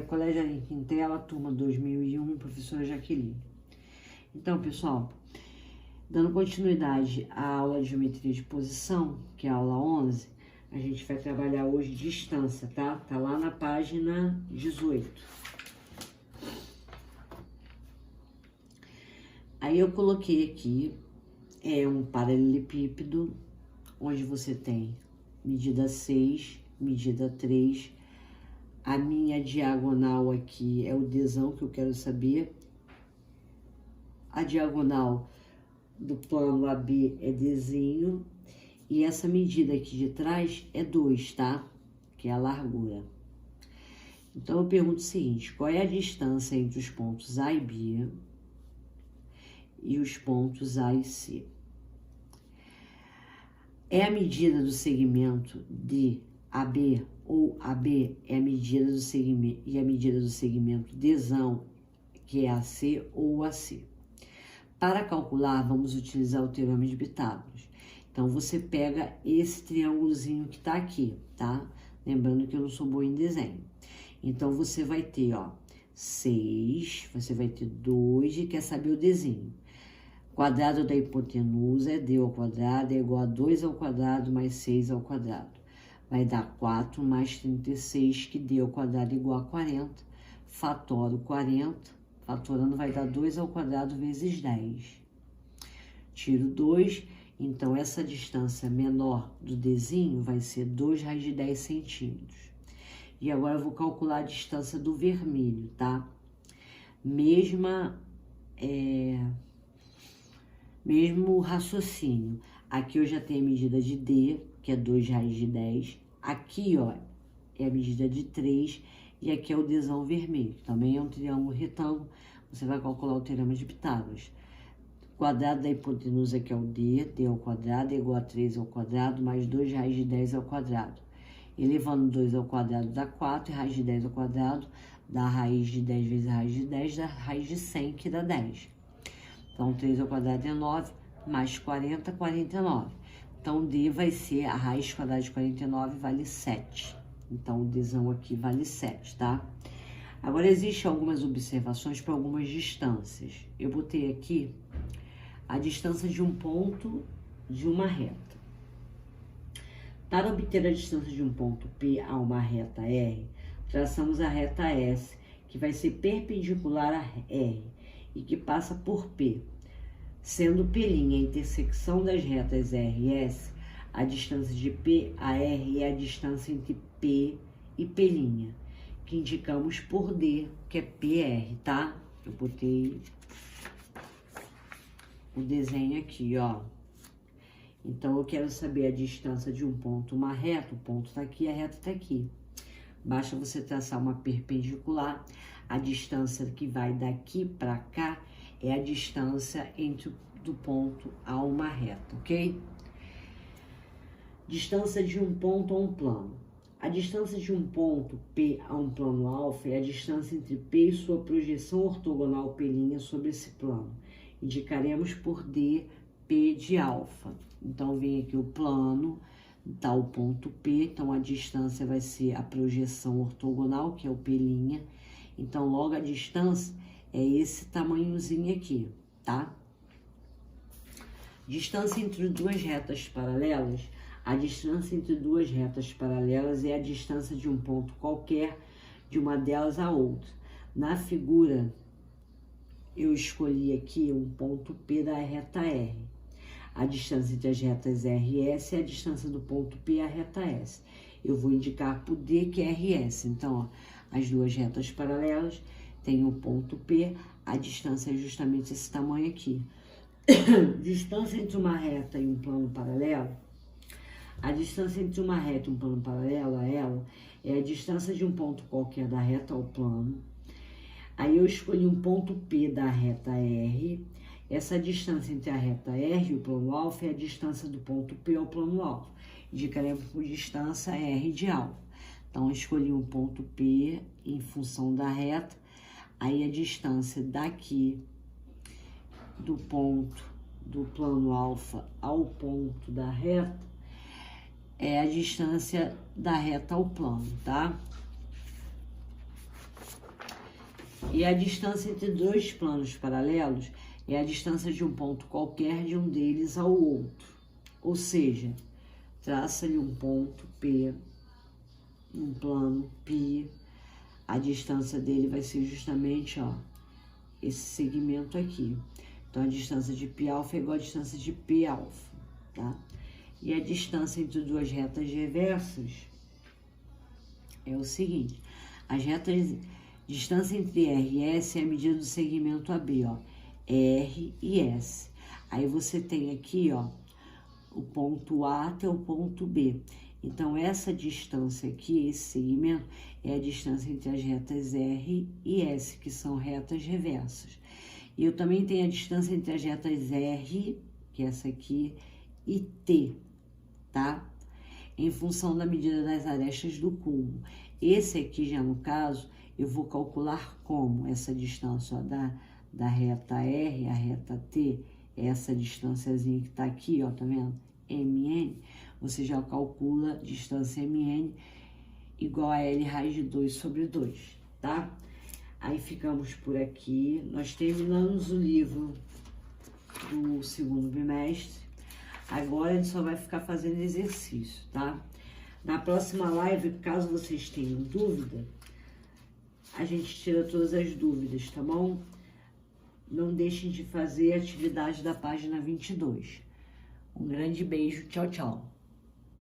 Colégio Aline Quintela, turma 2001, professora Jaqueline. Então, pessoal, dando continuidade à aula de geometria de posição, que é a aula 11, a gente vai trabalhar hoje distância, tá? Tá lá na página 18. Aí eu coloquei aqui, um paralelepípedo, onde você tem medida 6, medida 3, a minha diagonal aqui é o Dzão que eu quero saber, a diagonal do plano AB é Dzinho, e essa medida aqui de trás é 2, tá? Que é a largura. Então eu pergunto o seguinte, qual é a distância entre os pontos A e B e os pontos A e C? É a medida do segmento de AB, ou AB é a medida do segmento, e a medida do segmento Dzão, que é AC ou AC. Para calcular, vamos utilizar o teorema de Pitágoras. Então, você pega esse triângulozinho que tá aqui, tá? Lembrando que eu não sou boa em desenho. Então, você vai ter, 6, você vai ter 2 e quer saber o Dzinho. Quadrado da hipotenusa é D ao quadrado, é igual a 2 ao quadrado mais 6 ao quadrado. Vai dar 4 mais 36, que D ao quadrado é igual a 40. Fatoro 40, fatorando vai dar 2 ao quadrado vezes 10. Tiro 2, então essa distância menor do Dzinho vai ser 2 raiz de 10 centímetros. E agora eu vou calcular a distância do vermelho, tá? Mesmo raciocínio. Aqui eu já tenho a medida de D, que é 2 raiz de 10. Aqui, é a medida de 3. E aqui é o Dzão vermelho. Também é um triângulo retângulo. Você vai calcular o teorema de Pitágoras. Quadrado da hipotenusa, que é o D. D ao quadrado é igual a 3 ao quadrado, mais 2 raiz de 10 ao quadrado. Elevando 2 ao quadrado dá 4. E raiz de 10 ao quadrado dá raiz de 10 vezes raiz de 10, dá raiz de 100, que dá 10. Então, 3 ao quadrado é 9, mais 40, 49. Então, D vai ser, a raiz quadrada de 49 vale 7. Então, o Dzão aqui vale 7, tá? Agora, existem algumas observações para algumas distâncias. Eu botei aqui a distância de um ponto de uma reta. Para obter a distância de um ponto P a uma reta R, traçamos a reta S, que vai ser perpendicular a R e que passa por P. Sendo P' a intersecção das retas R e S, a distância de P a R é a distância entre P e P', que indicamos por D, que é PR, tá? Eu botei o desenho aqui, Então, eu quero saber a distância de um ponto, uma reta. O ponto tá aqui, a reta tá aqui. Basta você traçar uma perpendicular. A distância que vai daqui para cá é a distância do ponto a uma reta, ok? Distância de um ponto a um plano. A distância de um ponto P a um plano alfa é a distância entre P e sua projeção ortogonal P' sobre esse plano. Indicaremos por D, P de alfa. Então, vem aqui o plano, tá o ponto P, então a distância vai ser a projeção ortogonal, que é o P'. Então, logo a distância é esse tamanhozinho aqui, tá? Distância entre duas retas paralelas. A distância entre duas retas paralelas é a distância de um ponto qualquer, de uma delas a outra. Na figura, eu escolhi aqui um ponto P da reta R. A distância entre as retas R e S é a distância do ponto P à reta S. Eu vou indicar por D, que é RS. Então, as duas retas paralelas têm o ponto P, a distância é justamente esse tamanho aqui. Distância entre uma reta e um plano paralelo. A distância entre uma reta e um plano paralelo a ela é a distância de um ponto qualquer da reta ao plano. Aí eu escolhi um ponto P da reta R. Essa distância entre a reta R e o plano alfa é a distância do ponto P ao plano alfa. Indicaremos por distância R de alfa. Então, eu escolhi um ponto P em função da reta. Aí, a distância daqui do ponto do plano alfa ao ponto da reta é a distância da reta ao plano, tá? E a distância entre dois planos paralelos é a distância de um ponto qualquer de um deles ao outro. Ou seja, traça-lhe um ponto P, um plano π, a distância dele vai ser justamente, ó, esse segmento aqui. Então, a distância de πα é igual a distância de Pα, tá? E a distância entre duas retas reversas é o seguinte, distância entre R e S é a medida do segmento AB, ó, R e S. Aí você tem aqui, ó, o ponto A até o ponto B. Então, essa distância aqui, esse segmento, é a distância entre as retas R e S, que são retas reversas. E eu também tenho a distância entre as retas R, que é essa aqui, e T, tá? Em função da medida das arestas do cúmulo. Esse aqui, já no caso, eu vou calcular como? Essa distância, ó, da reta R, a reta T, essa distânciazinha que tá aqui, ó, tá vendo? MN, você já calcula distância MN igual a L raiz de 2 sobre 2, tá? Aí ficamos por aqui. Nós terminamos o livro do segundo bimestre. Agora a gente só vai ficar fazendo exercício, tá? Na próxima live, caso vocês tenham dúvida, a gente tira todas as dúvidas, tá bom? Não deixem de fazer a atividade da página 22. Um grande beijo, tchau, tchau.